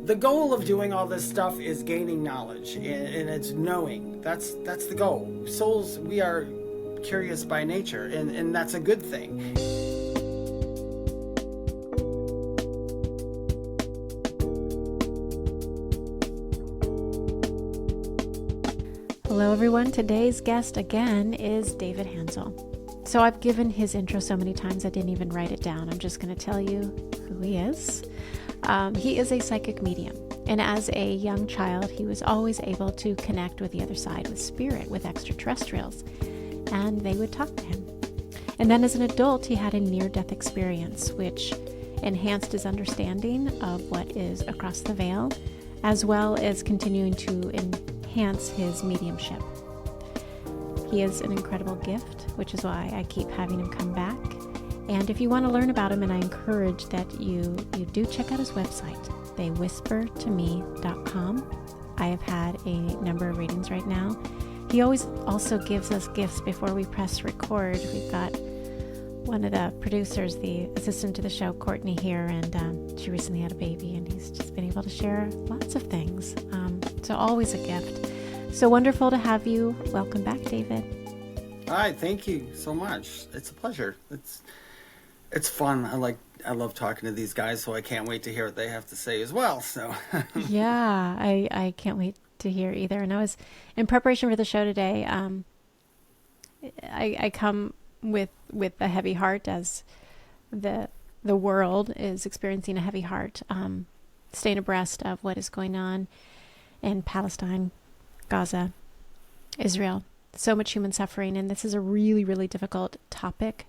the goal of doing all this stuff is gaining knowledge, and it's knowing. That's the goal. Souls, we are curious by nature, and that's a good thing. Hello everyone, today's guest again is David Hanzel. So I've given his intro so many times I didn't even write it down. I'm just going to tell you who he is. He is a psychic medium, and as a young child he was always able to connect with the other side, with spirit, with extraterrestrials, and they would talk to him. And then as an adult he had a near-death experience which enhanced his understanding of what is across the veil, as well as continuing to enhance his mediumship. He is an incredible gift, which is why I keep having him come back. And if you want to learn about him, and I encourage that you do check out his website, theywhispertome.com. I have had a number of readings right now. He always also gives us gifts before we press record. We've got one of the producers, the assistant to the show, Courtney, here, and she recently had a baby, and he's just been able to share lots of things. So always a gift. So wonderful to have you. Welcome back, David. Hi, thank you so much. It's a pleasure. It's fun. I love talking to these guys, so I can't wait to hear what they have to say as well. So yeah, I can't wait to hear either. And I was in preparation for the show today. I come with a heavy heart, as the world is experiencing a heavy heart, staying abreast of what is going on in Palestine, Gaza, Israel. So much human suffering, and this is a really, really difficult topic.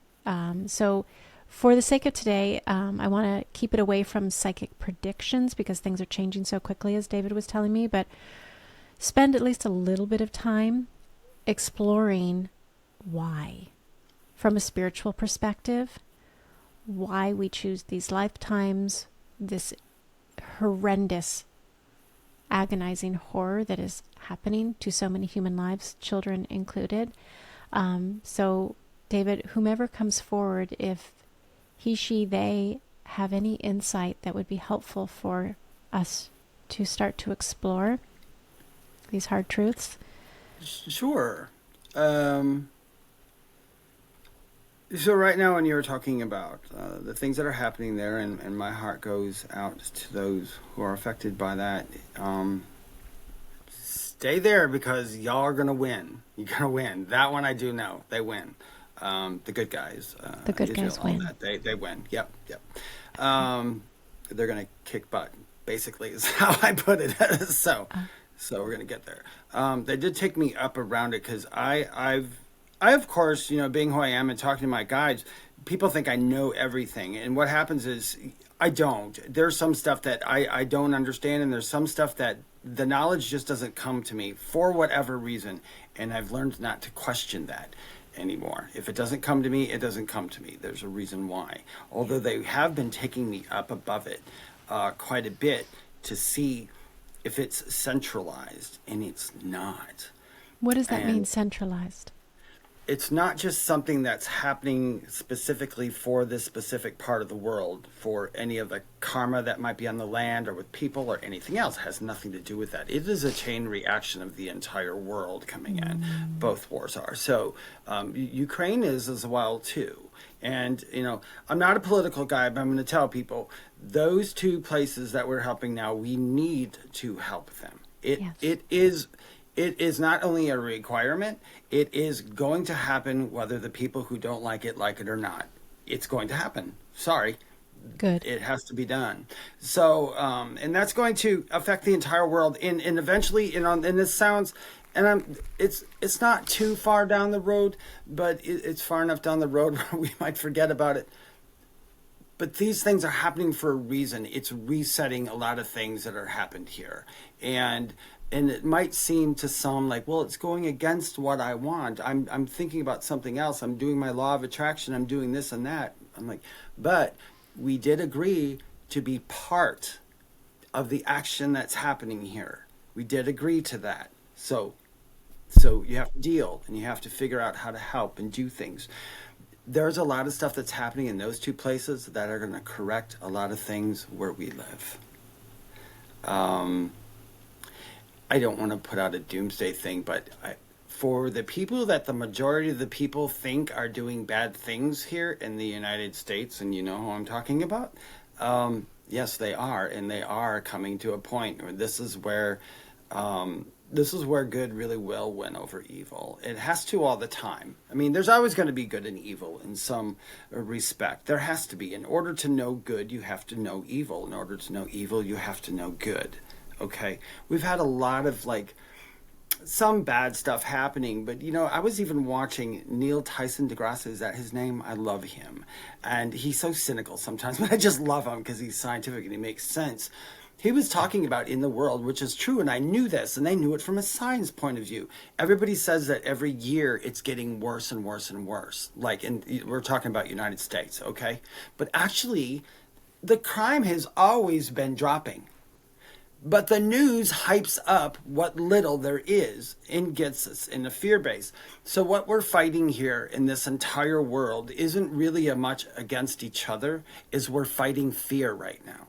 So for the sake of today, I want to keep it away from psychic predictions because things are changing so quickly, as David was telling me, but spend at least a little bit of time exploring why, from a spiritual perspective, why we choose these lifetimes, this horrendous, agonizing horror that is happening to so many human lives, children included. So David, whomever comes forward, if he, she, they have any insight that would be helpful for us to start to explore these hard truths. Sure. So right now, when you were talking about the things that are happening there, and my heart goes out to those who are affected by that, stay there because y'all are going to win. You're going to win. That one I do know. They win. The good guys. The good Israel, guys win. They win. Yep. They're going to kick butt, basically, is how I put it. So we're going to get there. They did take me up around it because I, of course, being who I am and talking to my guides, people think I know everything. And what happens is I don't. There's some stuff that I don't understand, and there's some stuff that the knowledge just doesn't come to me for whatever reason. And I've learned not to question that anymore. If it doesn't come to me, it doesn't come to me. There's a reason why. Although they have been taking me up above it quite a bit to see if it's centralized, and it's not. What does that mean, centralized? It's not just something that's happening specifically for this specific part of the world, for any of the karma that might be on the land or with people or anything else. It has nothing to do with that. It is a chain reaction of the entire world coming in. Both wars are. So Ukraine is as well too. And, I'm not a political guy, but I'm going to tell people those two places that we're helping now, we need to help them. It is not only a requirement, it is going to happen whether the people who don't like it or not. It's going to happen. Sorry. Good. It has to be done. So, and that's going to affect the entire world. And eventually, and this sounds, and it's not too far down the road, but it's far enough down the road where we might forget about it. But these things are happening for a reason. It's resetting a lot of things that are happened here. And it might seem to some like, well, it's going against what I want. I'm thinking about something else. I'm doing my law of attraction. I'm doing this and that. I'm like, but we did agree to be part of the action that's happening here. We did agree to that. So you have to deal, and you have to figure out how to help and do things. There's a lot of stuff that's happening in those two places that are going to correct a lot of things where we live. Um, I don't want to put out a doomsday thing, but for the people that the majority of the people think are doing bad things here in the United States, and you know who I'm talking about, yes, they are, and they are coming to a point where this is where good really will win over evil. It has to all the time. I mean, there's always going to be good and evil in some respect. There has to be. In order to know good, you have to know evil. In order to know evil, you have to know good. Okay? We've had a lot of like some bad stuff happening, but you know, I was even watching Neil Tyson deGrasse, is that his name? I love him. And he's so cynical sometimes, but I just love him because he's scientific and he makes sense. He was talking about in the world, which is true, and I knew this, and they knew it from a science point of view. Everybody says that every year it's getting worse and worse and worse. Like, we're talking about United States, okay? But actually, the crime has always been dropping. But the news hypes up what little there is and gets us in a fear base. So what we're fighting here in this entire world isn't really a much against each other, is we're fighting fear right now.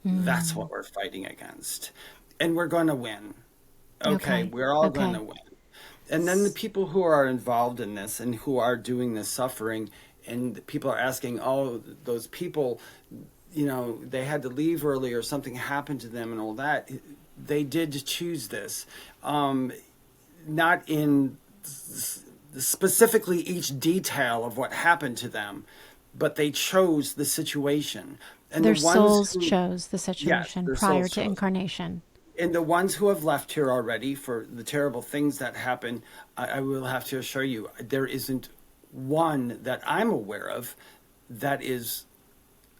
That's what we're fighting against. And we're going to win. Okay, Okay. we're all going Okay. to win. And then the people who are involved in this and who are doing this suffering, and people are asking, oh, those people, you know, they had to leave early or something happened to them and all that. They did choose this. Not in specifically each detail of what happened to them, but they chose the situation. And Their the ones souls who, chose the yes, situation their prior souls to chose. incarnation. And the ones who have left here already for the terrible things that happen, I will have to assure you, there isn't one that I'm aware of that is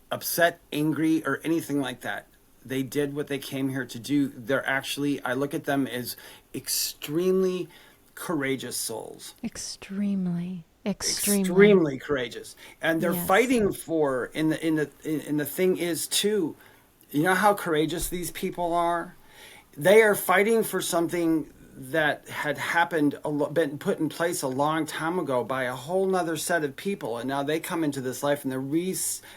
upset, angry, or anything like that. They did what they came here to do. They're actually, I look at them as extremely courageous souls. Extremely. Extremely. Extremely courageous, and they're Yes. fighting for in the thing is too, you know how courageous these people are. They are fighting for something that had happened, been put in place a long time ago by a whole nother set of people, and now they come into this life and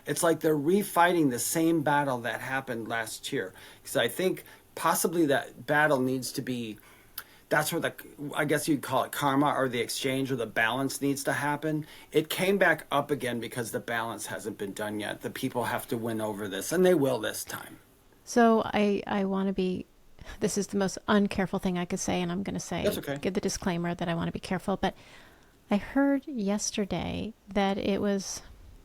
it's like they're refighting the same battle that happened last year. Because I think possibly that battle needs to be, that's where I guess you'd call it karma, or the exchange, or the balance needs to happen. It came back up again because the balance hasn't been done yet. The people have to win over this, and they will this time. So I want to be, this is the most uncareful thing I could say, and I'm going to That's say, okay. give the disclaimer that I want to be careful. But I heard yesterday that it was,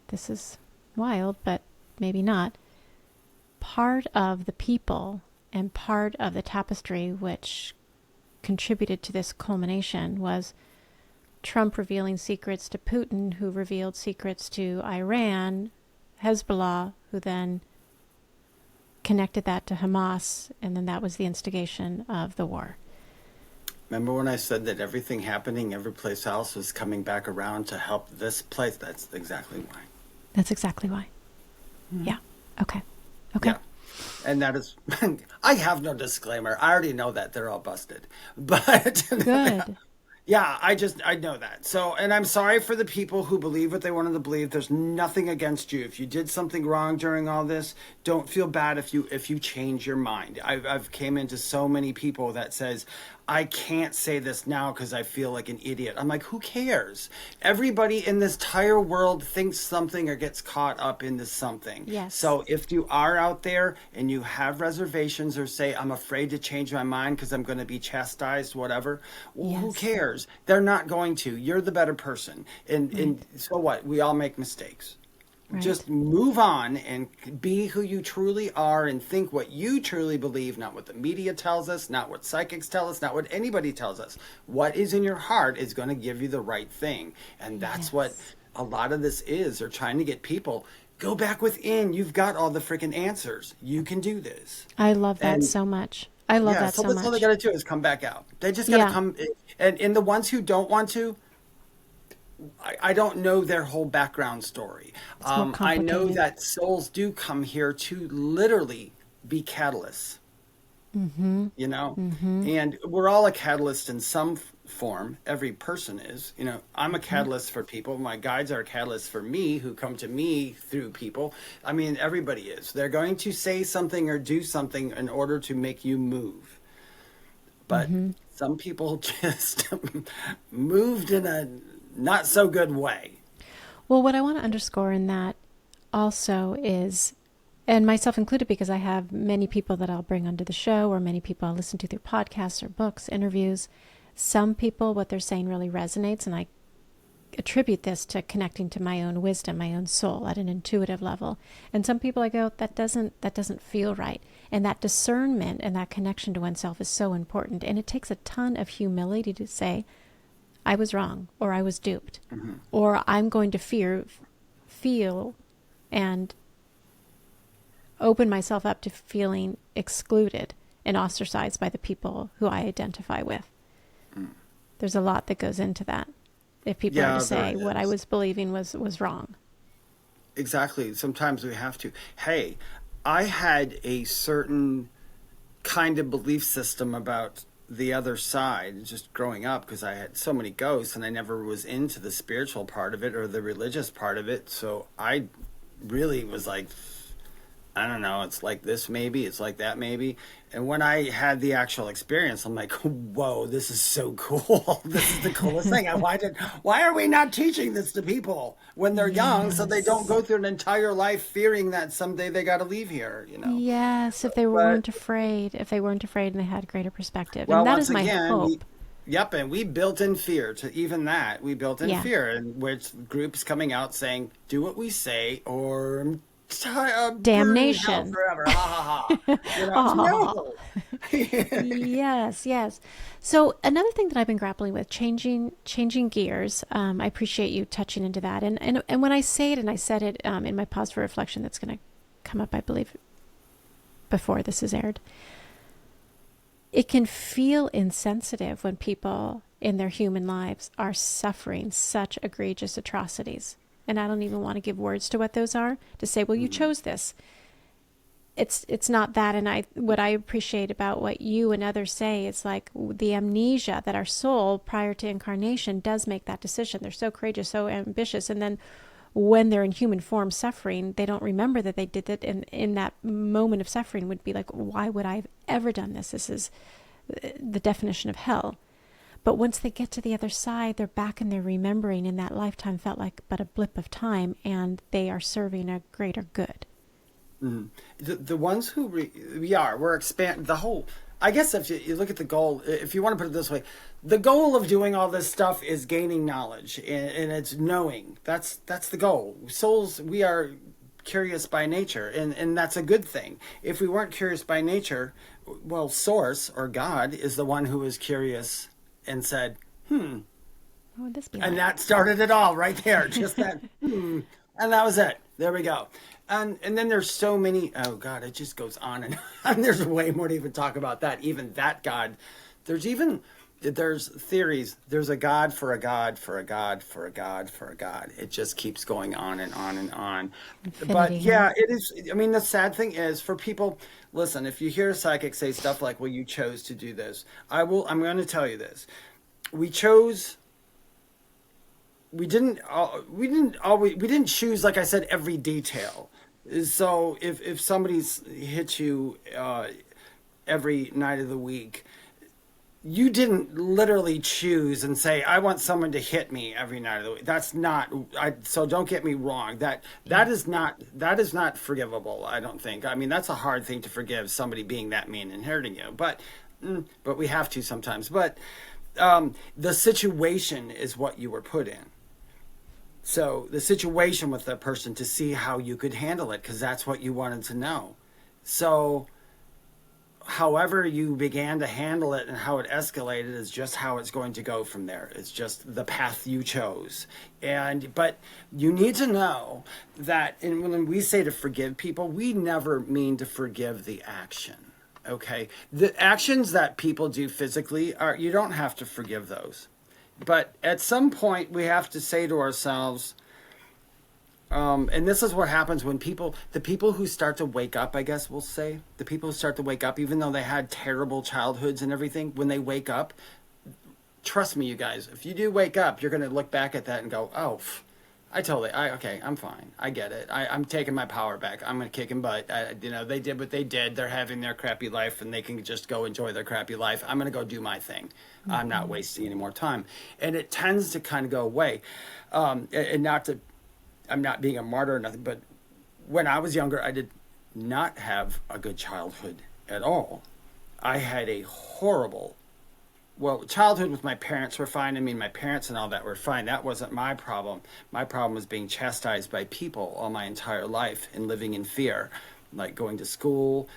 this is wild, but maybe not, part of the people and part of the tapestry which contributed to this culmination was Trump revealing secrets to Putin, who revealed secrets to Iran, Hezbollah, who then connected that to Hamas, and then that was the instigation of the war. Remember when I said that everything happening every place else was coming back around to help this place? That's exactly why. That's exactly why. Yeah. Okay. Okay. Yeah. And that is, I have no disclaimer. I already know that they're all busted. But Good. yeah, I know that. So, and I'm sorry for the people who believe what they wanted to believe. There's nothing against you. If you did something wrong during all this, don't feel bad if you change your mind. I've came into so many people that says, I can't say this now because I feel like an idiot. I'm like, who cares? Everybody in this entire world thinks something or gets caught up into something. Yes. So if you are out there and you have reservations or say, I'm afraid to change my mind because I'm going to be chastised, whatever, well, who Yes. cares? They're not going to. You're the better person. And so what? We all make mistakes. Right. Just move on and be who you truly are and think what you truly believe, not what the media tells us, not what psychics tell us, not what anybody tells us. What is in your heart is going to give you the right thing. And that's what Yes. a lot of this is. They're trying to get people, go back within. You've got all the freaking answers. You can do this. I love that And so much. I love yeah, that so so that's all they much. got to do is come back out. They just got to Yeah. come. And the ones who don't want to, I don't know their whole background story. It's more I know complicated. that souls do come here to literally be catalysts, Mm-hmm. you know, Mm-hmm. and we're all a catalyst in form. Every person is. You know, I'm a catalyst for people. My guides are a catalyst for me who come to me through people. I mean, everybody is. They're going to say something or do something in order to make you move. But some people just moved in a not so good way. Well, what I want to underscore in that also is, and myself included, because I have many people that I'll bring onto the show, or many people I'll listen to through podcasts or books, interviews. Some people, what they're saying really resonates, and I attribute this to connecting to my own wisdom, my own soul at an intuitive level. And some people I go, that doesn't feel right. And that discernment and that connection to oneself is so important. And it takes a ton of humility to say, I was wrong, or I was duped, or I'm going to feel and open myself up to feeling excluded and ostracized by the people who I identify with. There's a lot that goes into that. If people are to say what I was believing was wrong. Exactly. Sometimes we have to. Hey, I had a certain kind of belief system about the other side just growing up, because I had so many ghosts and I never was into the spiritual part of it or the religious part of it. So I really was like, I don't know, it's like this maybe, it's like that maybe. And when I had the actual experience, I'm like, whoa, this is so cool. This is the coolest thing. Why are we not teaching this to people when they're young, so they don't go through an entire life fearing that someday they got to leave here, you know? Yes, if they weren't afraid and they had a greater perspective. Well, And that once is my again, hope. and we built in fear to even that. We built in fear, and which groups coming out saying, do what we say or Damnation. forever. Ha ha ha. You know, no. Yes. So another thing that I've been grappling with, changing gears. I appreciate you touching into that. And when I say it, and I said it in my pause for reflection, that's going to come up, I believe, before this is aired. It can feel insensitive when people in their human lives are suffering such egregious atrocities. And I don't even want to give words to what those are, to say, well, you chose this. It's not that. And what I appreciate about what you and others say, it's like the amnesia that our soul prior to incarnation does make that decision. They're so courageous, so ambitious. And then when they're in human form suffering, they don't remember that they did it. And in that moment of suffering would be like, why would I have ever done this? This is the definition of hell. But once they get to the other side, they're back and they're remembering, and that lifetime felt like but a blip of time, and they are serving a greater good. Mm-hmm. The ones who we're expanding the whole. I guess if you look at the goal, if you want to put it this way, the goal of doing all this stuff is gaining knowledge, and it's knowing. That's the goal. Souls, we are curious by nature, and that's a good thing. If we weren't curious by nature, well, Source or God is the one who is curious and said, what would this be and like? that started it all right there. Just that, and that was it. There we go. And then there's so many, oh God, it just goes on and on. There's way more to even talk about that. Even that God, there's theories. There's a God for a God for a God for a God for a God. It just keeps going on and on and on. Infinity, but yeah, it is. I mean, the sad thing is for people, listen, if you hear a psychic say stuff like, well, you chose to do this, I'm going to tell you this. We didn't choose, like I said, every detail. So if somebody's hit you every night of the week, you didn't literally choose and say, I want someone to hit me every night of the week. That's not, so don't get me wrong. That is not forgivable, I don't think. I mean, that's a hard thing to forgive, somebody being that mean and hurting you. But we have to sometimes. But the situation is what you were put in. So the situation with that person to see how you could handle it, because that's what you wanted to know. So however you began to handle it and how it escalated is just how it's going to go from there. It's just the path you chose. But you need to know that when we say to forgive people, we never mean to forgive the action. Okay? The actions that people do physically, you don't have to forgive those. But at some point, we have to say to ourselves, and this is what happens when the people who start to wake up, I guess we'll say, the people who start to wake up, even though they had terrible childhoods and everything, when they wake up, trust me, you guys, if you do wake up, you're going to look back at that and go, oh, okay, I'm fine. I get it. I'm taking my power back. I'm going to kick 'em butt. They did what they did. They're having their crappy life and they can just go enjoy their crappy life. I'm going to go do my thing. I'm not wasting any more time. And it tends to kind of go away. And I'm not being a martyr or nothing, but when I was younger, I did not have a good childhood at all. I had a horrible, childhood with my parents were fine. I mean, my parents and all that were fine. That wasn't my problem. My problem was being chastised by people all my entire life and living in fear, like going to school,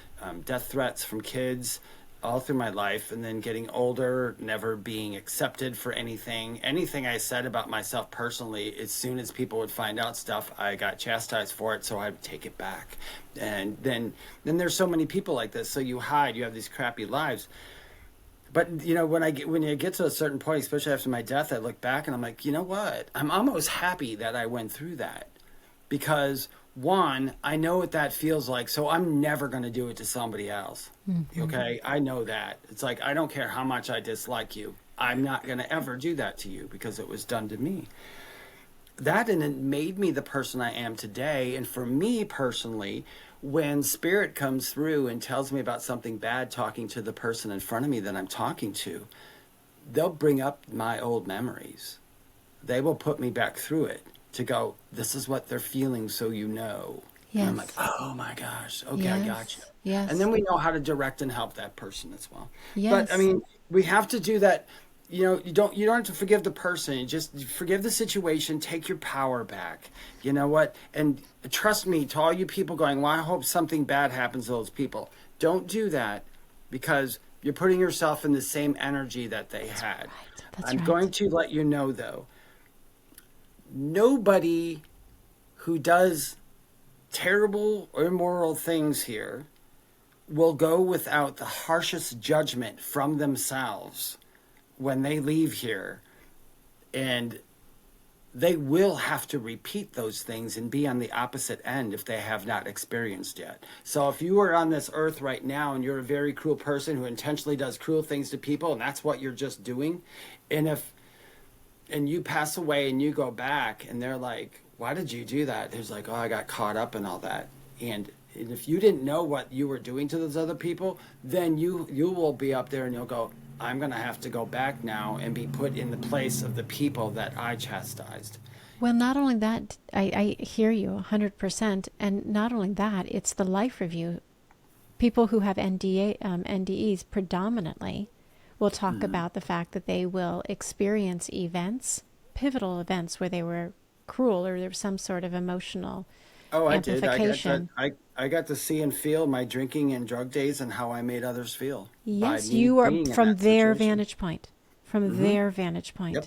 death threats from kids all through my life, and then getting older, never being accepted for anything. Anything I said about myself personally, as soon as people would find out stuff, I got chastised for it, so I would take it back. And then there's so many people like this, so you hide, you have these crappy lives. But when you get to a certain point, especially after my death, I look back and I'm like, you know what? I'm almost happy that I went through that, because one, I know what that feels like, so I'm never going to do it to somebody else. Mm-hmm. Okay, I know that. It's like, I don't care how much I dislike you, I'm not going to ever do that to you because it was done to me. That, and it made me the person I am today. And for me personally, when spirit comes through and tells me about something bad, talking to the person in front of me that I'm talking to, they'll bring up my old memories. They will put me back through it to go, this is what they're feeling, so you know. Yes. And I'm like, oh my gosh, okay, yes. I got you. Yes. And then we know how to direct and help that person as well. Yes. But I mean, we have to do that. You don't have to forgive the person. You just forgive the situation. Take your power back. You know what? And trust me, to all you people going, well, I hope something bad happens to those people. Don't do that, because you're putting yourself in the same energy that they had. Right. I'm going to let you know, though, nobody who does terrible or immoral things here will go without the harshest judgment from themselves when they leave here, and they will have to repeat those things and be on the opposite end if they have not experienced yet. So if you are on this earth right now and you're a very cruel person who intentionally does cruel things to people, and that's what you're just doing, and you pass away and you go back and they're like, why did you do that? There's like, oh, I got caught up in all that. And if you didn't know what you were doing to those other people, then you will be up there and you'll go, I'm going to have to go back now and be put in the place of the people that I chastised. Well, not only that, I hear you 100%. And not only that, it's the life review. People who have NDEs predominantly will talk about the fact that they will experience events, pivotal events, where they were cruel or there was some sort of emotional amplification. I got to see and feel my drinking and drug days and how I made others feel. Yes, you are from their vantage point. From their vantage point. Yep.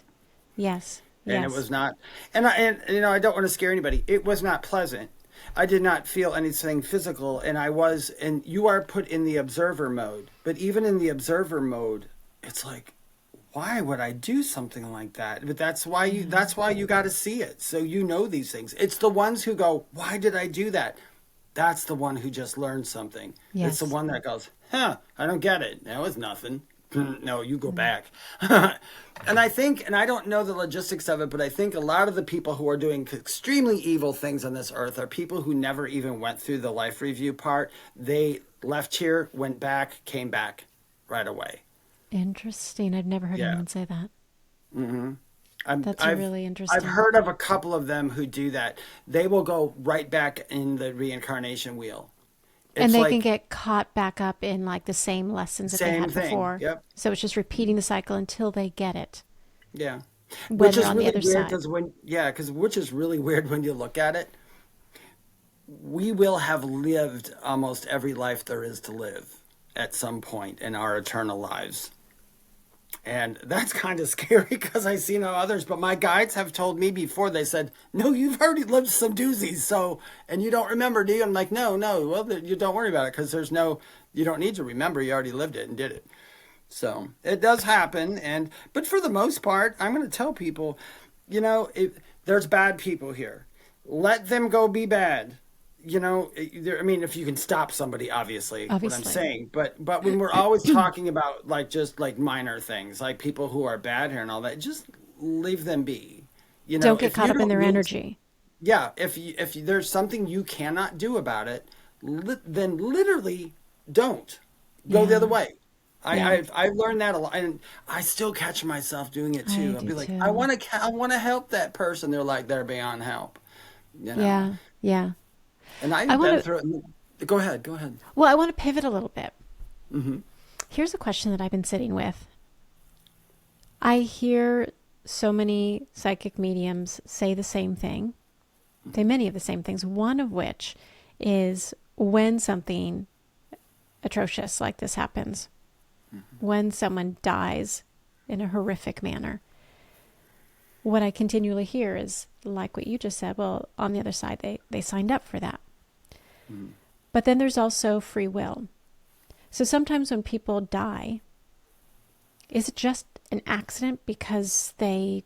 Yes. And it was not, and I don't want to scare anybody. It was not pleasant. I did not feel anything physical, and you are put in the observer mode. But even in the observer mode, it's like, why would I do something like that? But that's why you got to see it. So you know these things. It's the ones who go, why did I do that? That's the one who just learned something. Yes. It's the one that goes, I don't get it. That was nothing. No, you go back. And I think, and I don't know the logistics of it, but I think a lot of the people who are doing extremely evil things on this earth are people who never even went through the life review part. They left here, went back, came back right away. Interesting. I've never heard anyone say that. Mm-hmm. That's really interesting. I've heard of a couple of them who do that. They will go right back in the reincarnation wheel. And they can get caught back up in like the same lessons that they had before. Yep. So it's just repeating the cycle until they get it. Yeah. Which is really weird which is really weird when you look at it. We will have lived almost every life there is to live at some point in our eternal lives. And that's kind of scary because I see no others. But my guides have told me before, they said, no, you've already lived some doozies. And you don't remember, do you? I'm like, no. Well, you don't worry about it because you don't need to remember. You already lived it and did it. So it does happen. But for the most part, I'm going to tell people, there's bad people here. Let them go be bad. I mean, if you can stop somebody, obviously, what I'm Obviously. saying, but when we're always talking about like just like minor things, like people who are bad here and all that, just leave them be. Don't get If caught you up in don't their need, energy. yeah, if there's something you cannot do about it, then literally don't go the other Yeah. way. Yeah. I've learned that a lot, and I still catch myself doing it I too. I'll do be like, too. I want to help that person. They're like, they're beyond help, you know. Yeah. Yeah. And I I've want been to, through it. Go ahead, go ahead. well, I want to pivot a little bit. Hmm. Here's a question that I've been sitting with. I hear so many psychic mediums say the same thing, say many of the same things, one of which is when something atrocious like this happens, when someone dies in a horrific manner. What I continually hear is like what you just said. Well, on the other side, they signed up for that. Hmm. But then there's also free will. So sometimes when people die, is it just an accident because they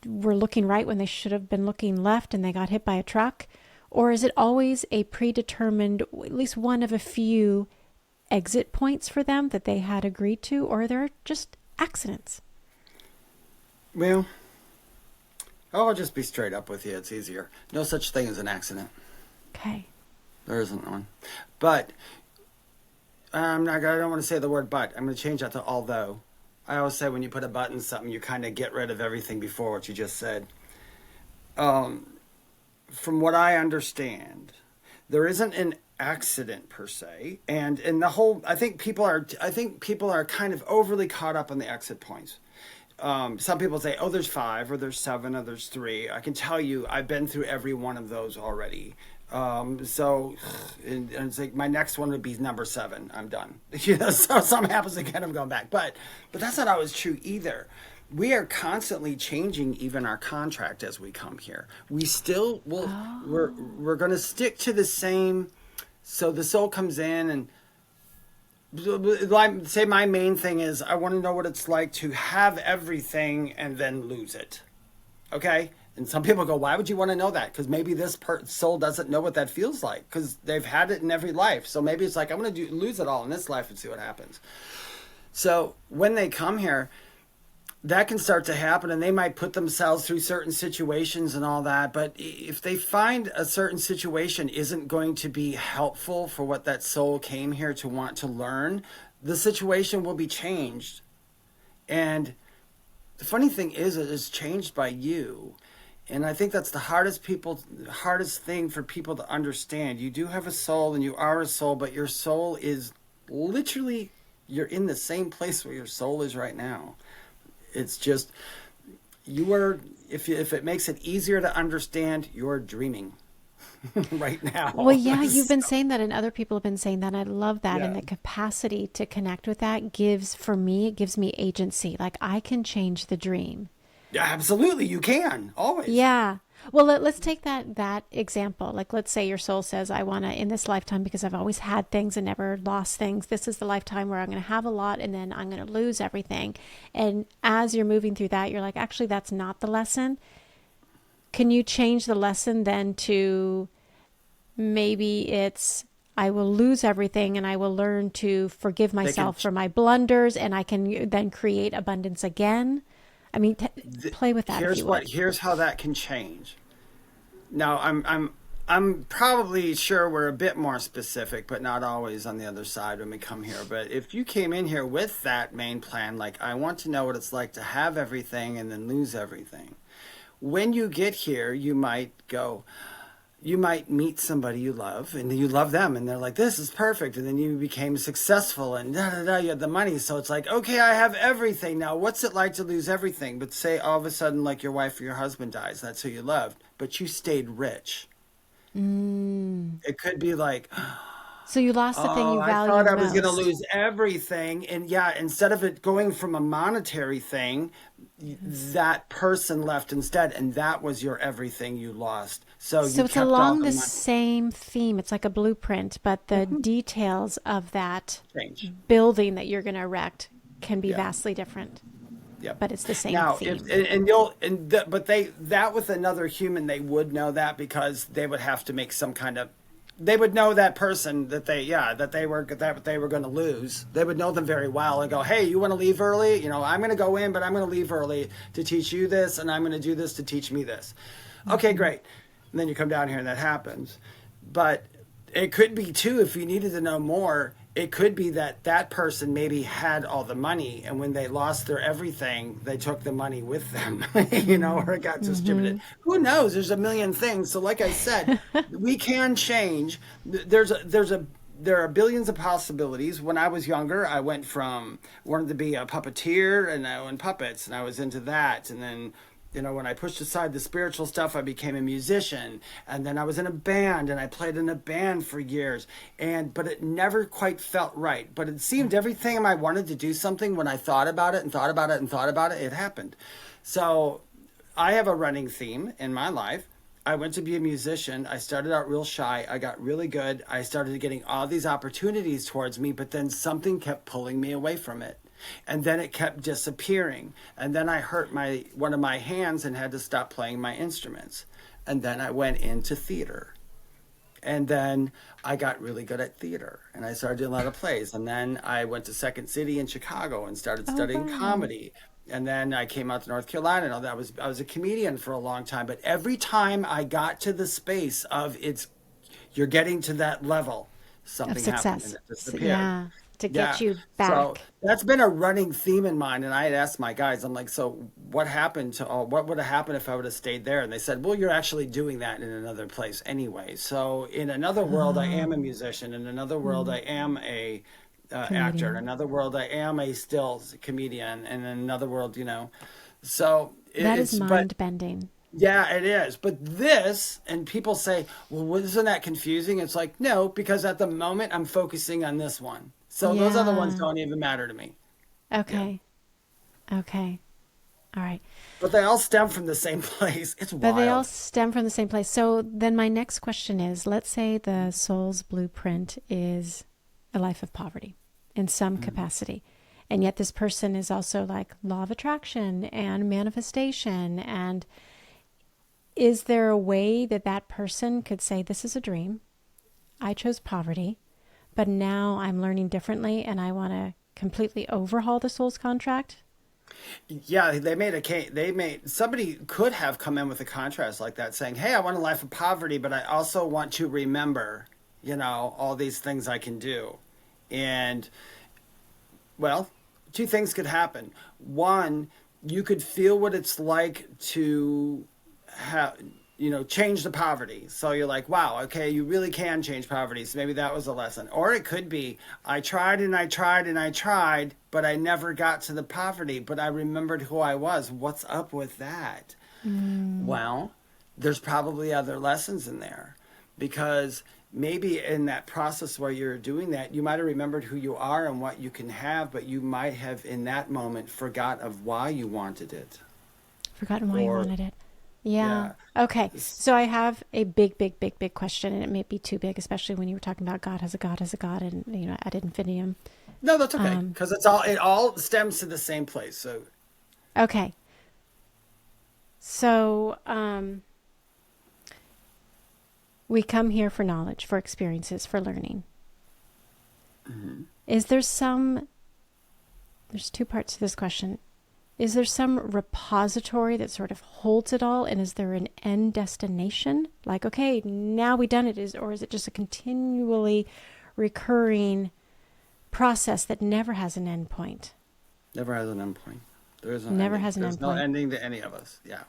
were looking right when they should have been looking left and they got hit by a truck? Or is it always a predetermined, at least one of a few exit points for them that they had agreed to? Or are there just accidents? Well, I'll just be straight up with you. It's easier. No such thing as an accident. Okay. There isn't one. But I'm not. I don't want to say the word but. I'm going to change that to although. I always say when you put a but in something, you kind of get rid of everything before what you just said. Um, from what I understand, there isn't an accident per se, and in the whole, I think people are kind of overly caught up on the exit points. Some people say, oh, there's five, or there's seven, or there's three. I can tell you, I've been through every one of those already. So, and it's like my next one would be number seven. I'm done. So if something happens again, I'm going back. But that's not always true either. We are constantly changing even our contract as we come here. We still will. Oh. We're going to stick to the same. So the soul comes in and like say my main thing is I want to know what it's like to have everything and then lose it. Okay? And some people go, why would you want to know that? Because maybe this soul doesn't know what that feels like because they've had it in every life. So maybe it's like, I'm going to lose it all in this life and see what happens. So when they come here, that can start to happen and they might put themselves through certain situations and all that. But if they find a certain situation isn't going to be helpful for what that soul came here to want to learn, the situation will be changed. And the funny thing is, it is changed by you. And I think that's the hardest thing for people to understand. You do have a soul and you are a soul, but your soul is literally, you're in the same place where your soul is right now. It's just, you are, if it makes it easier to understand, you're dreaming right Well, now. yeah, you've been So, saying that, and other people have been saying that. And I love that. And yeah. the capacity to connect with that gives, for me, it gives me agency. Like I can change the dream. Yeah, absolutely. You can, always. Yeah. Well, let's take that example. Like, let's say your soul says, "I want to in this lifetime because I've always had things and never lost things. This is the lifetime where I'm going to have a lot and then I'm going to lose everything." And as you're moving through that, you're like, "Actually, that's not the lesson." Can you change the lesson then to maybe it's I will lose everything and I will learn to forgive They can, myself for my blunders and I can then create abundance again? I mean, play with that if you would. here's how that can change. Now, I'm probably sure we're a bit more specific, but not always on the other side when we come here. But if you came in here with that main plan, like I want to know what it's like to have everything and then lose everything. When you get here, you might meet somebody you love and you love them and they're like, this is perfect. And then you became successful and da da da, you had the money. So it's like, okay, I have everything. Now, what's it like to lose everything? But say all of a sudden, like your wife or your husband dies, that's who you loved, but you stayed rich. Mm. It could be like, So you lost the thing oh, you I value thought I was going to most. lose everything. And yeah, instead of it going from a monetary thing, Yes. that person left instead. And that was your everything you lost. So you So it's kept all along the the money. same theme. It's like a blueprint, but the Mhm. details of that Change. building that you're going to erect can be Yeah. vastly different, Yep. but it's the same Now, if theme. and you'll and the, but they that with another human they would know that because they would have to make some kind of they would know that person that they were going to lose. They would know them very well and go, hey, you want to leave early? I'm going to go in, but I'm going to leave early to teach you this, and I'm going to do this to teach me this. Okay, great. And then you come down here and that happens. But it could be too, if you needed to know more, it could be that person maybe had all the money, and when they lost their everything, they took the money with them, or it got distributed. Who knows? There's a million things. So like I said, we can change. There are billions of possibilities. When I was younger, I wanted to be a puppeteer, and I went puppets, and I was into that. And then, when I pushed aside the spiritual stuff, I became a musician, and then I was in a band, and I played in a band for years, but it never quite felt right. But it seemed every time I wanted to do something, when I thought about it and thought about it and thought about it, it happened. So I have a running theme in my life. I went to be a musician. I started out real shy. I got really good. I started getting all these opportunities towards me, but then something kept pulling me away from it. And then it kept disappearing. And then I hurt one of my hands and had to stop playing my instruments. And then I went into theater. And then I got really good at theater. And I started doing a lot of plays. And then I went to Second City in Chicago and started studying comedy. And then I came out to North Carolina, and I was a comedian for a long time. But every time I got to the space of you're getting to that level, something happened and it disappeared. Yeah, to get you back. So that's been a running theme in mine. And I had asked my guys, I'm like, so what would have happened if I would have stayed there? And they said, well, you're actually doing that in another place anyway. So in another world, I am a musician. In another world, I am a actor. In another world, I am a stills comedian. And in another world, so that is mind bending. Yeah, it is. But and people say, well, isn't that confusing? It's like, no, because at the moment I'm focusing on this one. So those other ones don't even matter to me. Okay. Yeah. Okay. All right. But they all stem from the same place. It's wild. But they all stem from the same place. So then my next question is, let's say the soul's blueprint is a life of poverty in some capacity. And yet this person is also like law of attraction and manifestation. And is there a way that person could say, this is a dream. I chose poverty, but now I'm learning differently and I want to completely overhaul the soul's contract? Yeah, somebody could have come in with a contrast like that saying, hey, I want a life of poverty, but I also want to remember, all these things I can do. And, well, two things could happen. One, you could feel what it's like to change the poverty. So you're like, wow, okay, you really can change poverty. So maybe that was a lesson. Or it could be, I tried and I tried and I tried, but I never got to the poverty, but I remembered who I was. What's up with that? Well, there's probably other lessons in there, because maybe in that process where you're doing that, you might have remembered who you are and what you can have, but you might have in that moment forgot of why you wanted it. Forgotten why you wanted it. Yeah. Okay. So I have a big question, and it may be too big, especially when you were talking about God has a God and, ad infinitum. No, that's okay. Because it all stems to the same place. So. Okay. So, we come here for knowledge, for experiences, for learning. Mm-hmm. There's two parts to this question. Is there some repository that sort of holds it all? And is there an end destination? Like, okay, now we've done it. Or is it just a continually recurring process that never has an end point? Never has an end point. There is There's no ending to any of us. Yeah.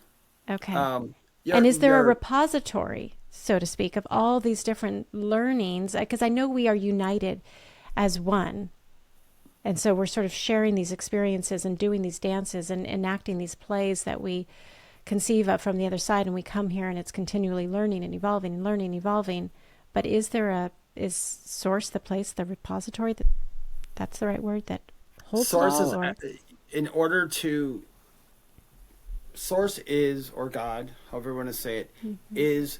Okay. And is there a repository, so to speak, of all these different learnings? Because I know we are united as one. And so we're sort of sharing these experiences and doing these dances and enacting these plays that we conceive of from the other side. And we come here and it's continually learning and evolving and learning and evolving. But is Source the place, the repository, that's the right word, that holds Source it all? Source is, or God, however you want to say it, is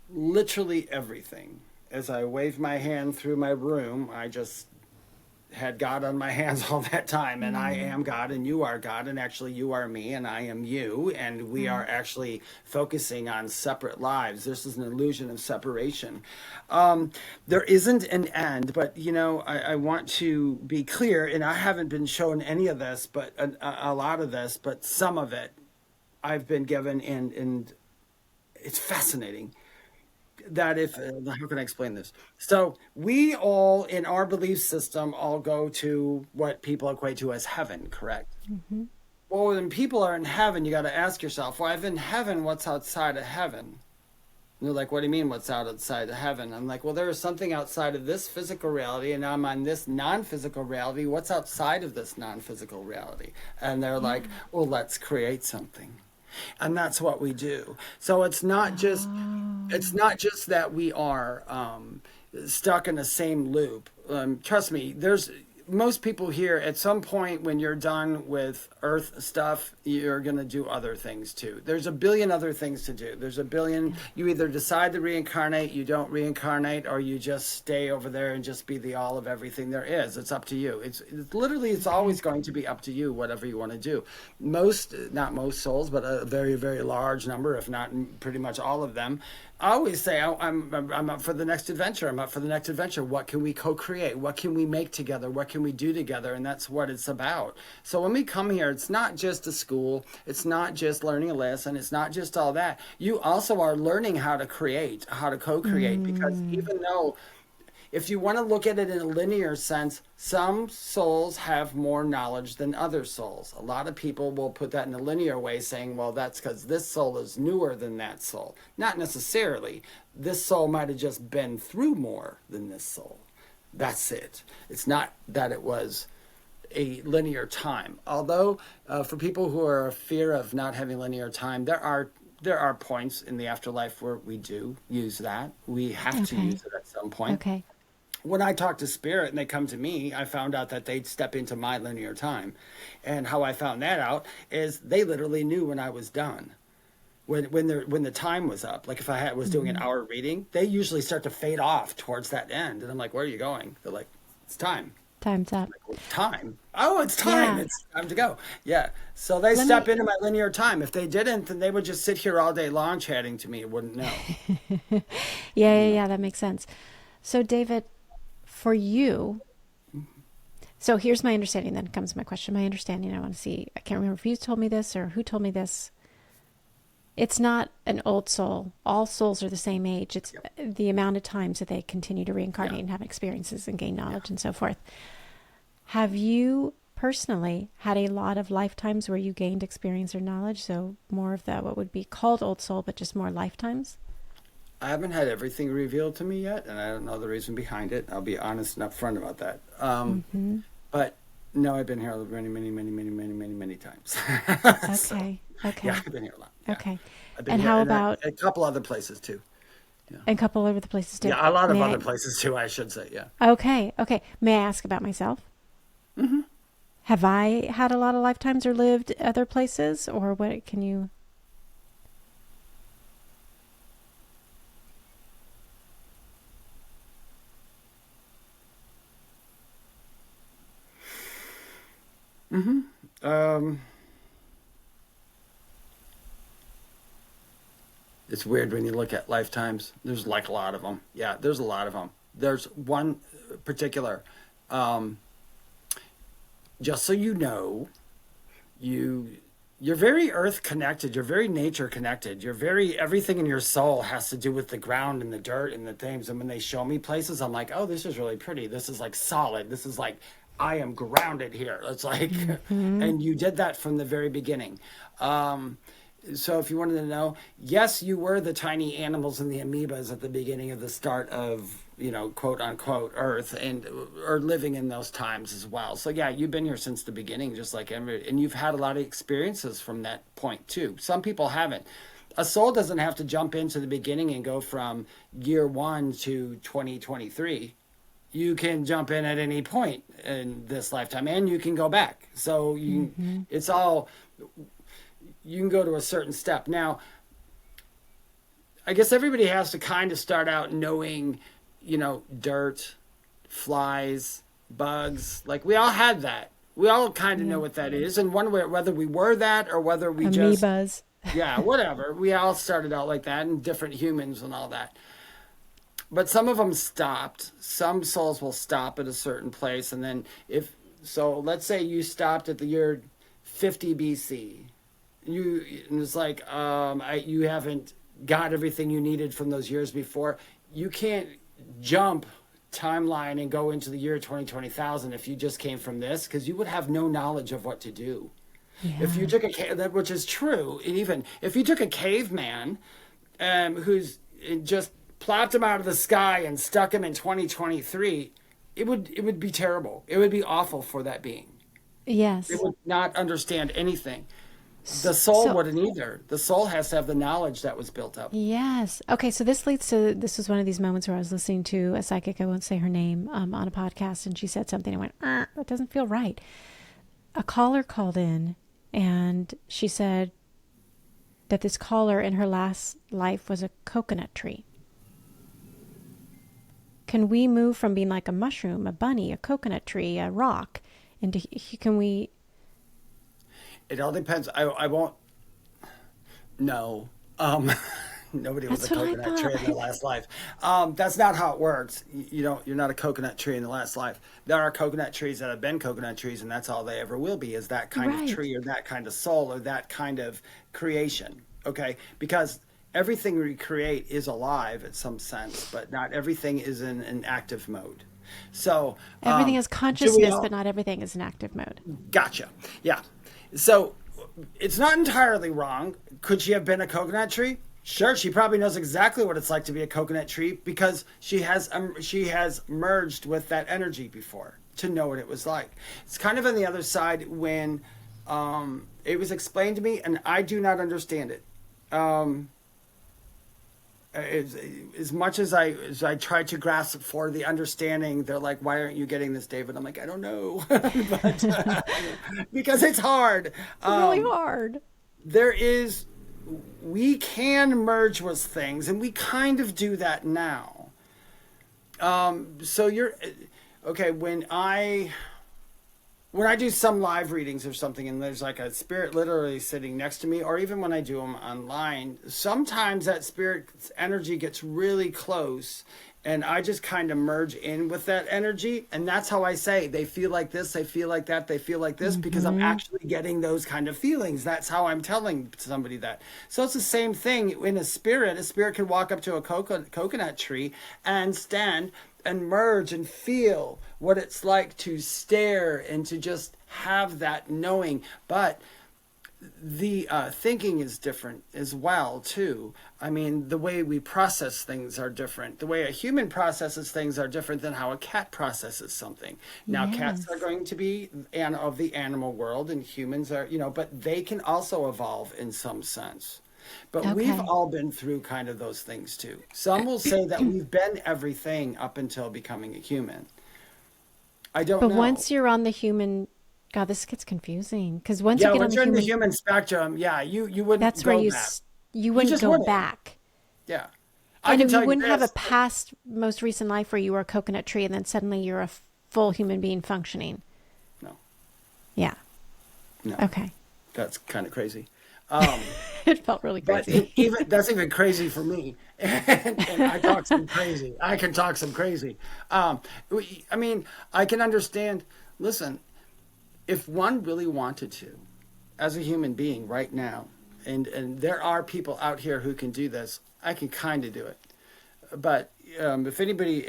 literally everything. As I wave my hand through my room, had God on my hands all that time, and I am God and you are God, and actually you are me and I am you, and we are actually focusing on separate lives. This is an illusion of separation. There isn't an end, but I want to be clear, and I haven't been shown any of this, but a lot of this, but some of it I've been given, and it's fascinating that if how can I explain this? So we all in our belief system all go to what people equate to as heaven, correct? Well, when people are in heaven, you got to ask yourself, well, if in heaven, what's outside of heaven? And they're like, what do you mean what's outside of heaven? I'm like, well, there is something outside of this physical reality, and I'm on this non-physical reality. What's outside of this non-physical reality? And they're like, well, let's create something. And that's what we do. So it's not just that we are stuck in the same loop. Trust me, there's most people here at some point when you're done with earth stuff, you're going to do other things too. There's a billion other things to do. There's a billion. You either decide to reincarnate, you don't reincarnate, or you just stay over there and just be the all of everything there is. It's up to you. It's literally, it's always going to be up to you, whatever you want to do. Not most souls, but a very, very large number, if not pretty much all of them, I always say, I'm up for the next adventure. I'm up for the next adventure. What can we co-create? What can we make together? What can we do together? And that's what it's about. So when we come here, it's not just a school. It's not just learning a lesson. It's not just all that. You also are learning how to create, how to co-create, because even though, if you want to look at it in a linear sense, some souls have more knowledge than other souls. A lot of people will put that in a linear way, saying, well, that's because this soul is newer than that soul. Not necessarily. This soul might have just been through more than this soul. That's it. It's not that it was a linear time. Although, for people who are a fear of not having linear time, there are points in the afterlife where we do use that. We have to use it at some point. Okay. When I talk to spirit and they come to me, I found out that they'd step into my linear time. And how I found that out is they literally knew when I was done. When the time was up. Like if I was doing an hour reading, they usually start to fade off towards that end. And I'm like, where are you going? They're like, it's time. Time's up. I'm like, well, time? Oh, it's time. Yeah. It's time to go. Yeah. So they step into my linear time. If they didn't, then they would just sit here all day long chatting to me and wouldn't know. Yeah, that makes sense. So David, for you, so here's my understanding, then comes my question. My understanding, I want to see, I can't remember if you told me this or who told me this. It's not an old soul. All souls are the same age. It's the amount of times that they continue to reincarnate and have experiences and gain knowledge and so forth. Have you personally had a lot of lifetimes where you gained experience or knowledge? So more of the, what would be called old soul, but just more lifetimes? I haven't had everything revealed to me yet, and I don't know the reason behind it. I'll be honest and upfront about that. But no, I've been here many times. Okay. Okay. Yeah, I've been here a lot. Yeah. Okay. I've been And here how in about a couple other places too? a couple other places too? Yeah, a lot of May other I- places too, I should say. Yeah. Okay. May I ask about myself? Have I had a lot of lifetimes or lived other places, or what can you? It's weird when you look at lifetimes. There's like a lot of them. Yeah, there's a lot of them. There's one particular. Just so you know, you're very earth connected. You're very nature connected. You're very, everything in your soul has to do with the ground and the dirt and the things. And when they show me places, I'm like, oh, this is really pretty. This is like solid. This is like, I am grounded here. It's like, and you did that from the very beginning. So if you wanted to know, yes, you were the tiny animals and the amoebas at the beginning of the start of, quote unquote Earth, and are living in those times as well. So yeah, you've been here since the beginning, just like every, and you've had a lot of experiences from that point too. Some people haven't. A soul doesn't have to jump into the beginning and go from year 1 to 2023. You can jump in at any point in this lifetime, and you can go back. So it's all, you can go to a certain step. Now, I guess everybody has to kind of start out knowing, dirt, flies, bugs. Like we all had that. We all kind of know Yeah. what that is. And one way, whether we were that or whether we just, Amoebas. yeah, whatever. We all started out like that and different humans and all that. But some of them stopped. Some souls will stop at a certain place. And then if, so let's say you stopped at the year 50 BC. And it's like, you haven't got everything you needed from those years before. You can't jump timeline and go into the year 20,000 if you just came from this, because you would have no knowledge of what to do. Yeah. If you took which is true, and even if you took a caveman who's just plopped him out of the sky and stuck him in 2023, it would be terrible. It would be awful for that being. Yes. It would not understand anything. The soul So- wouldn't either. The soul has to have the knowledge that was built up. Yes. Okay. So this leads to, this was one of these moments where I was listening to a psychic, I won't say her name, on a podcast, and she said something. I went, that doesn't feel right. A caller called in and she said that this caller in her last life was a coconut tree. Can we move from being like a mushroom, a bunny, a coconut tree, a rock, into, can we? It all depends. I won't. No. Nobody was That's a what I coconut tree in thought. their last life. That's not how it works. You don't. You're not a coconut tree in the last life. There are coconut trees that have been coconut trees, and that's all they ever will be. Is that kind Right. of tree, or that kind of soul, or that kind of creation? Okay, because everything we create is alive in some sense, but not everything is in an active mode. So Everything has do we consciousness, all- but not everything is in active mode. Gotcha. Yeah. So it's not entirely wrong. Could she have been a coconut tree? Sure. She probably knows exactly what it's like to be a coconut tree because she has merged with that energy before to know what it was like. It's kind of on the other side when it was explained to me, and I do not understand it. As much as I tried to grasp for the understanding, they're like, "Why aren't you getting this, David?" I'm like, "I don't know," but because it's hard. Really hard. We can merge with things, and we kind of do that now. So you're okay when I do some live readings or something, and there's like a spirit literally sitting next to me, or even when I do them online, sometimes that spirit's energy gets really close, and I just kind of merge in with that energy. And that's how I say they feel like this, they feel like that, they feel like this, because I'm actually getting those kind of feelings. That's how I'm telling somebody that. So it's the same thing in a spirit. A spirit can walk up to a coconut tree and stand and merge and feel what it's like to stare and to just have that knowing. But the thinking is different as well too. I mean, the way we process things are different. The way a human processes things are different than how a cat processes something. Now, cats are going to be of the animal world, and humans are, but they can also evolve in some sense. But we've Okay. all been through kind of those things too. Some will say that we've been everything up until becoming a human. I don't But know. once you're on the human, God, this gets confusing because once Yeah, you get on once the you're in the human, human spectrum, yeah, you wouldn't that's go where back. you wouldn't just go wouldn't. back. Yeah. I And can you tell you wouldn't have a this. past, most recent life where you were a coconut tree and then suddenly you're a full human being functioning. No, Yeah. no, Okay. that's kind of crazy. It felt really But crazy. even that's even crazy for me, and I talk some crazy. I can talk some crazy. I mean, I can understand. Listen, if one really wanted to, as a human being right now, and there are people out here who can do this, I can kind of do it. But if anybody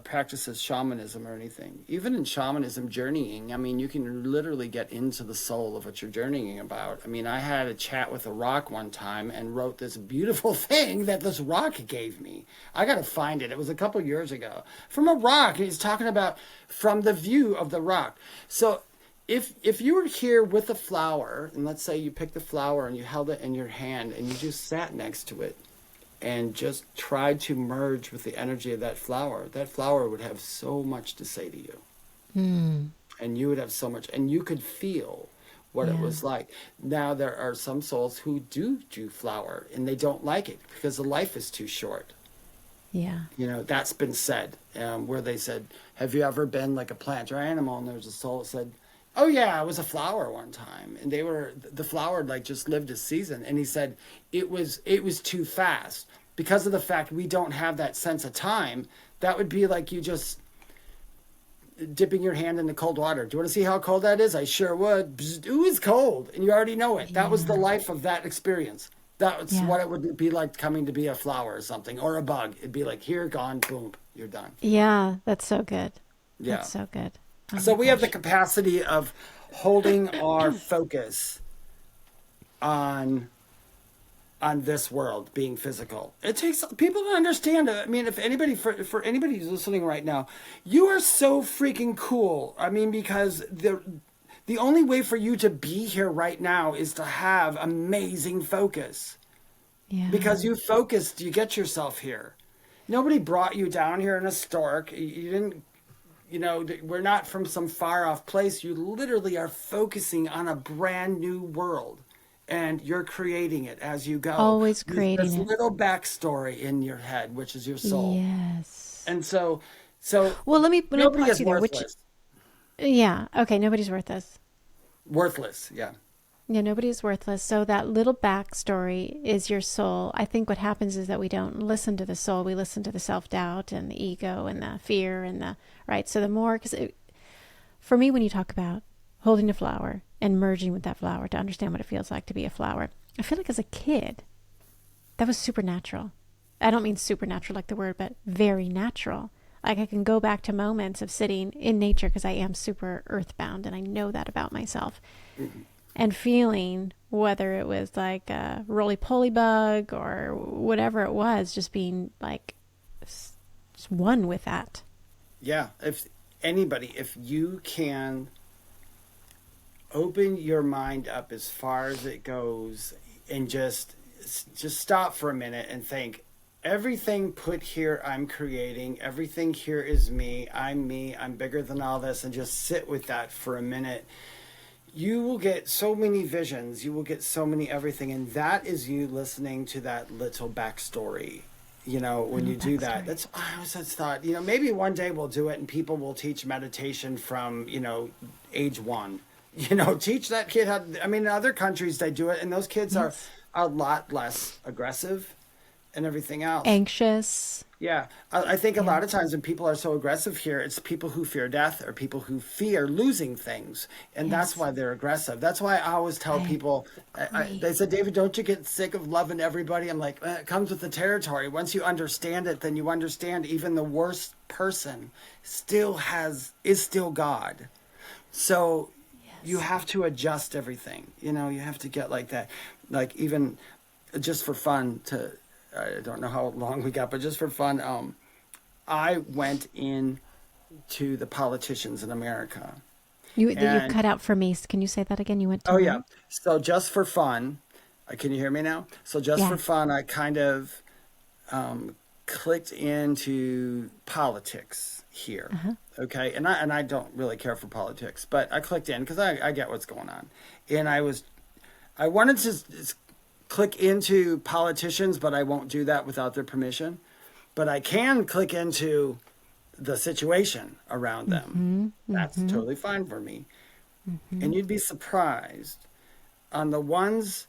practices shamanism or anything, even in shamanism journeying, I mean, you can literally get into the soul of what you're journeying about. I mean, I had a chat with a rock one time and wrote this beautiful thing that this rock gave me. I got to find it. It was a couple years ago from a rock. And he's talking about from the view of the rock. So if you were here with a flower, and let's say you picked the flower and you held it in your hand and you just sat next to it, and just tried to merge with the energy of that flower would have so much to say to you. And you would have so much, and you could feel what it Yeah. was like. Now, there are some souls who do flower, and they don't like it because the life is too short. Yeah. That's been said, where they said, have you ever been like a plant or animal? And there's a soul that said, oh yeah, I was a flower one time. And the flower like just lived a season. And he said, it was too fast because of the fact we don't have that sense of time. That would be like you just dipping your hand in the cold water. Do you want to see how cold that is? I sure would. Bzz, ooh, it's cold. And you already know it. That was the life of that experience. That's what it would be like coming to be a flower or something, or a bug. It'd be like, here, gone, boom, you're done. Yeah, that's so good. Yeah. That's so good. Oh So my we have the gosh. capacity of holding our focus on this world being physical. It takes people to understand. I mean, if anybody, for anybody who's listening right now, you are so freaking cool. I mean, because the only way for you to be here right now is to have amazing focus. Yeah. Because you focused, you get yourself here. Nobody brought you down here in a stork. You didn't, we're not from some far off place. You literally are focusing on a brand new world. And you're creating it as you go. Always With creating this it. little backstory in your head, which is your soul. Yes. And so Well, let me nobody pause is you there. worthless. Yeah. Okay. Nobody's worthless. Worthless, yeah. Yeah. Nobody's worthless. So that little backstory is your soul. I think what happens is that we don't listen to the soul. We listen to the self-doubt and the ego and the fear right. So the more, because for me, when you talk about holding a flower and merging with that flower to understand what it feels like to be a flower, I feel like as a kid, that was supernatural. I don't mean supernatural like the word, but very natural. Like I can go back to moments of sitting in nature because I am super earthbound and I know that about myself. Mm-hmm. And feeling whether it was like a roly-poly bug or whatever it was, just being like just one with that. Yeah. If you can open your mind up as far as it goes and just stop for a minute and think, everything put here I'm creating, everything here is me, I'm bigger than all this, and just sit with that for a minute. You will get so many visions, you will get so many everything, and that is you listening to that little backstory. When you do that, I always thought, maybe one day we'll do it and people will teach meditation from, age 1. Teach that kid how. I mean, in other countries they do it, and those kids are a lot less aggressive and everything else. Anxious. Yeah, I think a lot of times when people are so aggressive here, it's people who fear death or people who fear losing things, and that's why they're aggressive. That's why I always tell people. They said, David, don't you get sick of loving everybody? I'm like, it comes with the territory. Once you understand it, then you understand even the worst person is still God. So. You have to adjust everything. You have to get like that. Like even just for fun I don't know how long we got, but just for fun, I went in to the politicians in America. You cut out for me. Can you say that again? You went to yeah. So just for fun, can you hear me now? So just for fun, I kind of clicked into politics here. Okay. And I don't really care for politics, but I clicked in because I get what's going on. And I wanted to click into politicians, but I won't do that without their permission. But I can click into the situation around them. That's totally fine for me. And you'd be surprised on the ones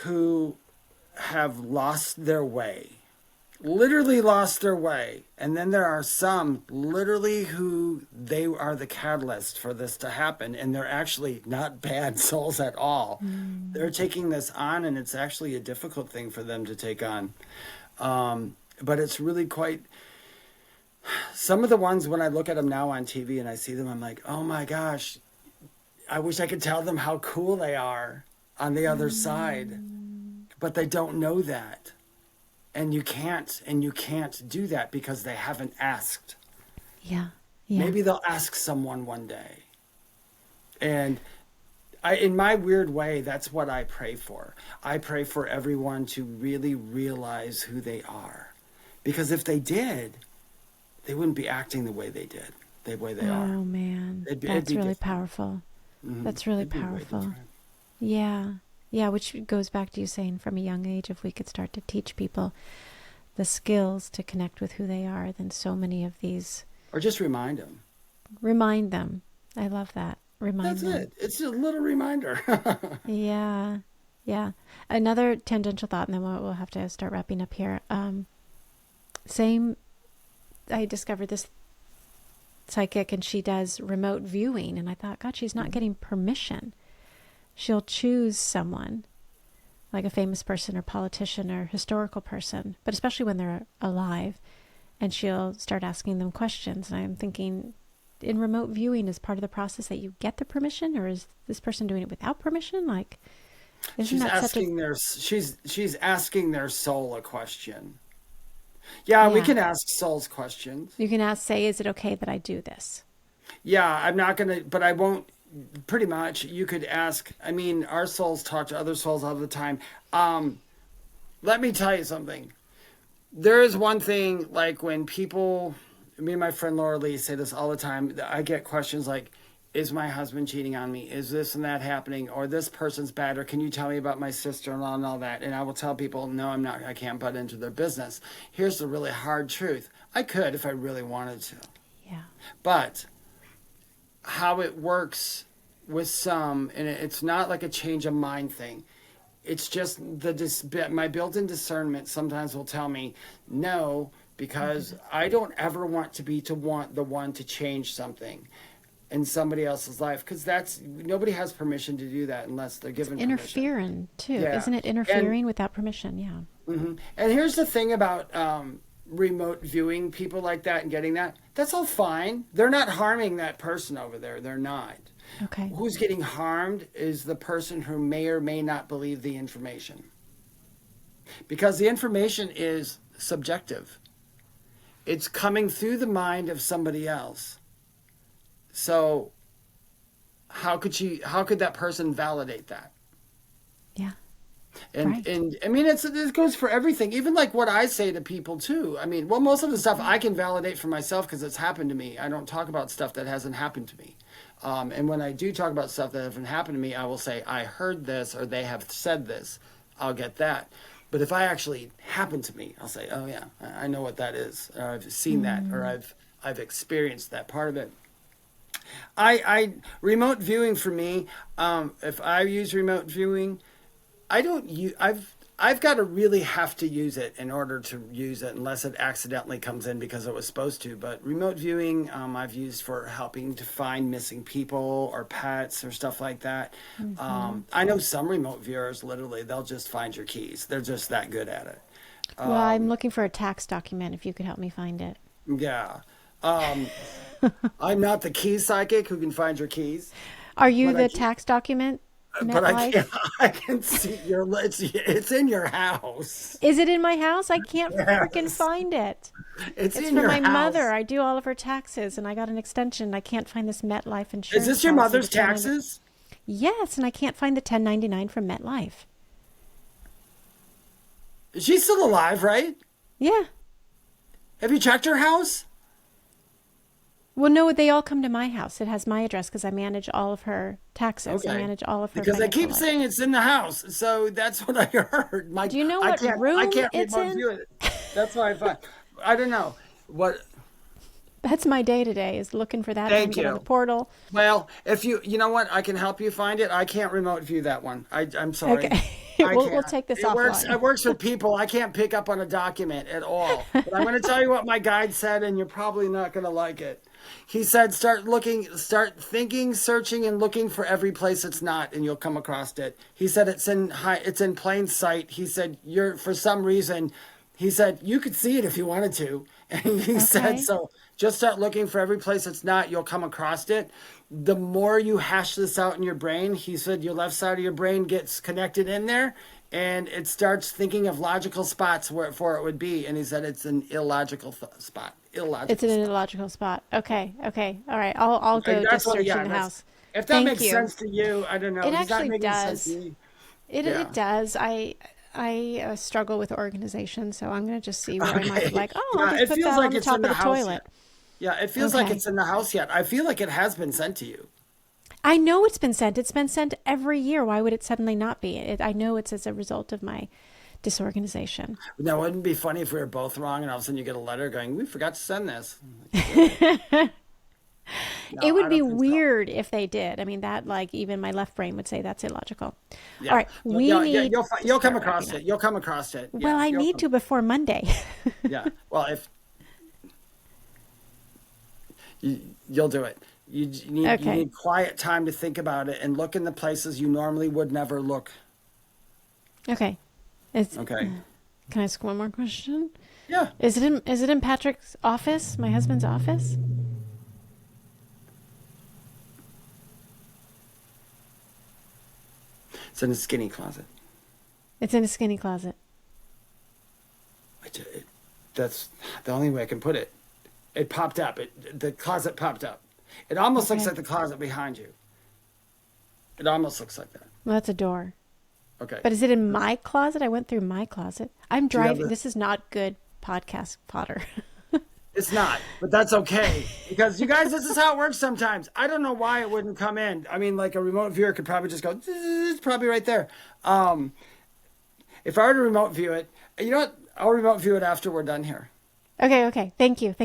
who have lost their way. Literally lost their way. And then there are some literally who they are the catalyst for this to happen, and they're actually not bad souls at all. They're taking this on, and it's actually a difficult thing for them to take on. But it's really quite, some of the ones when I look at them now on TV and I see them, I'm like, oh my gosh, I wish I could tell them how cool they are on the other side, but they don't know that. And you can't do that because they haven't asked. Yeah. Maybe they'll ask someone one day. And in my weird way, that's what I pray for. I pray for everyone to really realize who they are. Because if they did, they wouldn't be acting the way they did, the way they are. Oh, man. It'd That's be really different. powerful. That's really It'd be way powerful. different. Yeah. Yeah, which goes back to you saying from a young age, if we could start to teach people the skills to connect with who they are than so many of these. Or just remind them. Remind them. I love that. Remind That's them. it. It's a little reminder. Yeah. Yeah. Another tangential thought, and then we'll have to start wrapping up here. I discovered this psychic, and she does remote viewing, and I thought, God, she's not getting permission. She'll choose someone, like a famous person or politician or historical person, but especially when they're alive, and she'll start asking them questions. And I'm thinking, in remote viewing, is part of the process that you get the permission, or is this person doing it without permission? Like, isn't She's that asking she's asking their soul a question. Yeah, we can ask souls questions. You can ask, say, is it okay that I do this? Yeah, I'm not gonna, but I won't. Pretty much, you could ask. I mean, our souls talk to other souls all the time. Let me tell you something. There is one thing, like when people, me and my friend Laura Lee say this all the time. I get questions like, is my husband cheating on me? Is this and that happening? Or this person's bad? Or can you tell me about my sister-in-law and all that? And I will tell people, no, I'm not. I can't butt into their business. Here's the really hard truth. I could if I really wanted to. Yeah. But how it works with some, and it's not like a change of mind thing. It's just my built-in discernment sometimes will tell me no, because I don't ever want the one to change something in somebody else's life, because nobody has permission to do that unless they're given permission. Interfering too, Yeah. isn't it? Interfering without permission, yeah. Mm-hmm. And here's the thing about remote viewing people like that and getting that. That's all fine. They're not harming that person over there. They're not. Okay. Who's getting harmed is the person who may or may not believe the information, because the information is subjective. It's coming through the mind of somebody else. So how could that person validate that? Yeah. And Right. and I mean, it goes for everything, even like what I say to people too. I mean, well, most of the stuff I can validate for myself because it's happened to me. I don't talk about stuff that hasn't happened to me. And when I do talk about stuff that hasn't happened to me, I will say, I heard this, or they have said this. I'll get that. But if I actually happen to me, I'll say, oh yeah, I know what that is. Or I've seen that, or I've experienced that part of it. I remote viewing for me, if I use remote viewing, I've got to really have to use it in order to use it, unless it accidentally comes in because it was supposed to. But remote viewing, I've used for helping to find missing people or pets or stuff like that. I know some remote viewers, literally, they'll just find your keys. They're just that good at it. Well, I'm looking for a tax document, if you could help me find it. Yeah. I'm not the key psychic who can find your keys. Are you But I the can- tax document? But MetLife? I can see it's in your house. Is it in my house? I can't Yes. freaking find it. It's It's in for your my house. mother. I do all of her taxes, and I got an extension. I can't find this MetLife insurance. Is this your policy mother's to turn it- taxes? Yes, and I can't find the 1099 from MetLife. She's still alive, right? Yeah. Have you checked her house? Well, no, they all come to my house. It has my address because I manage all of her taxes. I Okay. manage all of her Because I financial keep life. saying it's in the house, so that's what I heard. Do you know I what can't, room I can't it's remote in? view it. That's why I find. I don't know what. That's my day today, is looking for that. Thank and get on you. the portal. Well, if you know what, I can help you find it. I can't remote view that one. I'm sorry. Okay. I We'll can't. take this It works. offline. It works with people. I can't pick up on a document at all. But I'm going to tell you what my guide said, and you're probably not going to like it. He said, start thinking, searching, and looking for every place it's not, and you'll come across it. He said it's in plain sight. He said for some reason, he said you could see it if you wanted to, and he said so. Just start looking for every place it's not. You'll come across it. The more you hash this out in your brain, he said your left side of your brain gets connected in there, and it starts thinking of logical spots for it would be. And he said it's an illogical spot. Illogical. It's an spot. illogical spot. Okay. All right. I'll go And just what- search yeah, in the that's- house. If that Thank makes you. sense to you, I don't know. It Does that actually make sense does. to you? It Yeah. does. I struggle with organization, so I'm going to just see where I might be like, oh, Yeah, I'll it just put feels that like on the it's top in of the the house toilet. yet. Yeah, it feels like Okay. it's in the house yet. I feel like it has been sent to you. I know it's been sent. It's been sent every year. Why would it suddenly not be? I know it's as a result of my disorganization. Now, wouldn't it be funny if we were both wrong and all of a sudden you get a letter going, we forgot to send this? No, It would I be don't think so. weird if they did. I mean, that, like, even my left brain would say that's illogical. Yeah. All right, But we need you'll to come start across wrapping up. it. You'll come across it. Well, I need to before Monday. Yeah. Well, if you'll do it. You Okay. need quiet time to think about it and look in the places you normally would never look. Okay. Okay. Can I ask one more question? Yeah. Is it in Patrick's office, my husband's office? It's in a skinny closet. It's in a skinny closet. That's the only way I can put it. It popped up. The closet popped up. It almost looks Okay. like the closet behind you. It almost looks like that. Well, that's a door. Okay. But is it in my closet? I went through my closet. I'm you have driving. the- This is not good podcast fodder. It's not, but that's okay. Because you guys, this is how it works sometimes. I don't know why it wouldn't come in. I mean, like a remote viewer could probably just go, it's probably right there. If I were to remote view it, you know what? I'll remote view it after we're done here. Okay. Thank you.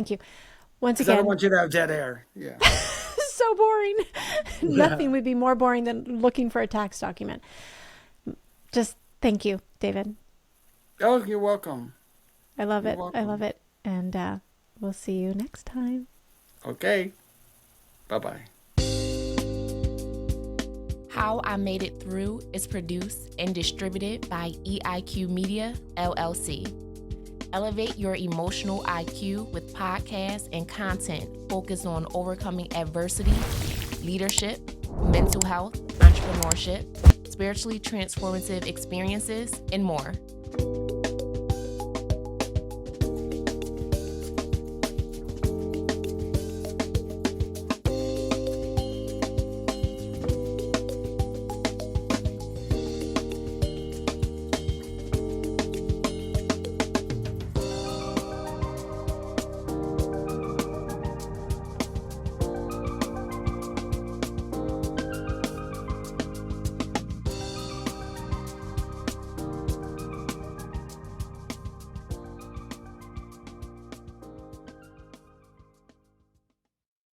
Once Because I again, don't want you to have dead air. Yeah. so boring. Nothing would be more boring than looking for a tax document. Just thank you, David. Oh, you're welcome. I love it. I welcome. love it. And we'll see you next time. Okay. Bye-bye. How I Made It Through is produced and distributed by EIQ Media, LLC. Elevate your emotional IQ with podcasts and content focused on overcoming adversity, leadership, mental health, entrepreneurship, spiritually transformative experiences, and more.